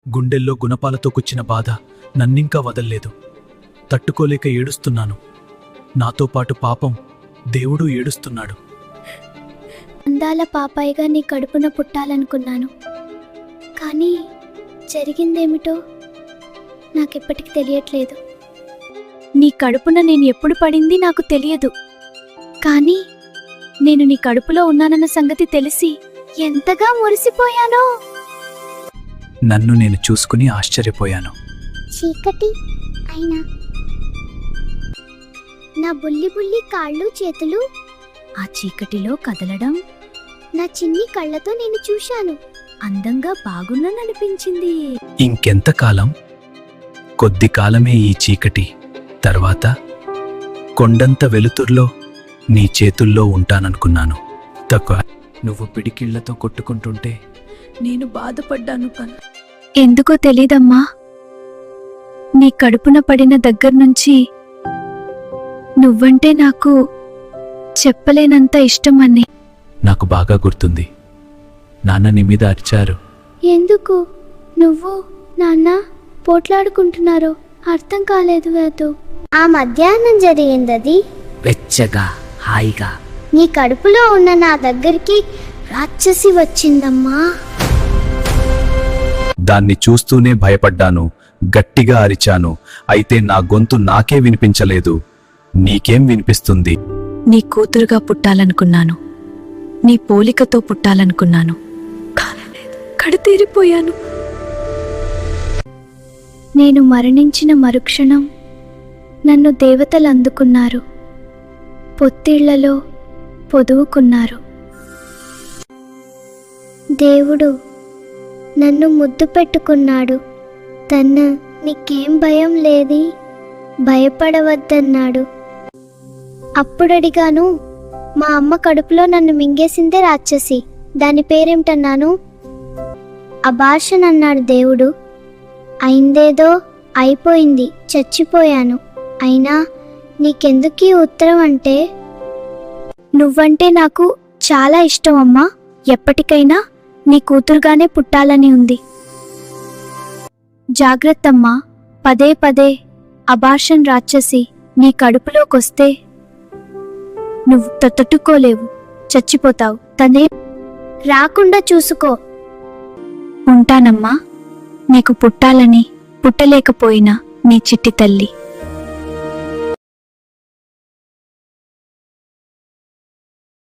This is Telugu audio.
గుండెల్లో గుణపాలతో కుచ్చిన బాధ నన్నింకా వదల్లేదు. తట్టుకోలేక ఏడుస్తున్నాను. నాతో పాటు పాపం దేవుడు ఏడుస్తున్నాడు. అందాల పాపాయిగా నీ కడుపున పుట్టాలనుకున్నాను, కానీ జరిగిందేమిటో నాకెప్పటికి తెలియట్లేదు. నీ కడుపున నేను ఎప్పుడు పడింది నాకు తెలియదు, కానీ నేను నీ కడుపులో ఉన్నానన్న సంగతి తెలిసి ఎంతగా మురిసిపోయానో. నన్ను నేను చూసుకుని ఆశ్చర్యపోయాను. చీకటి అయినా నా బుల్లి బుల్లి కాళ్ళు చేతులు ఆ చీకటిలో కదలడం నా చిన్ని కళ్ళతో నేను చూశాను. అందంగా బాగున్నాననిపించింది. ఇంకెంతకాలం? కొద్ది కాలమే ఈ చీకటి. తర్వాత కొండంత వెలుతుర్లో నీ చేతుల్లో ఉంటాననుకున్నాను. తక్కువ నువ్వు పిడికిళ్లతో కొట్టుకుంటుంటే నేను బాధపడ్డాను. ఎందుకో తెలీదమ్మా, నీ కడుపున పడిన దగ్గర్నుంచి నువ్వంటే నాకు చెప్పలేనంత ఇష్టమని. నాకు బాగా గుర్తుంది. నాన్న నీ మీద అరిచారు. ఎందుకు నువ్వు నాన్న పోట్లాడుకుంటున్నారో అర్థం కాలేదు. వేదు ఆ మధ్యాహ్నం జరిగిందది వెచ్చగా హాయిగా. నీ కడుపులో ఉన్న నా దగ్గరికి రాక్షసి వచ్చిందమ్మా. దాన్ని చూస్తూనే భయపడ్డాను. గట్టిగా అరిచాను. అయితే నా గొంతు నాకే వినిపించలేదు. నీకేం వినిపిస్తుంది? నీ కూతురుగా పుట్టాలనుకున్నాను, నీ పోలికతో పుట్టాలనుకున్నాను, కడతీరిపోయాను. నేను మరణించిన మరుక్షణం నన్ను దేవతలు అందుకున్నారు, పొత్తిళ్లలో పొదువుకున్నారు. దేవుడు నన్ను ముద్దు పెట్టుకున్నాడు. తను నీకేం భయం లేది, భయపడవద్దన్నాడు. అప్పుడడిగాను, మా అమ్మ కడుపులో నన్ను మింగేసిందే రాక్షసి, దాని పేరేమిటన్నాను. అబార్షన్ అన్నాడు దేవుడు. అయిందేదో అయిపోయింది, చచ్చిపోయాను. అయినా నీకెందుకీ ఉత్తరం అంటే? నువ్వంటే నాకు చాలా ఇష్టం అమ్మా. ఎప్పటికైనా నీ కూతురుగానే పుట్టాలని ఉంది. జాగ్రత్తమ్మా, పదే పదే అబార్షన్ రాక్షసి నీ కడుపులోకొస్తే నువ్వు తట్టుకోలేవు, చచ్చిపోతావు. తనే రాకుండా చూసుకో. ఉంటానమ్మా, నీకు పుట్టాలని పుట్టలేకపోయినా నీ చిట్టి తల్లి.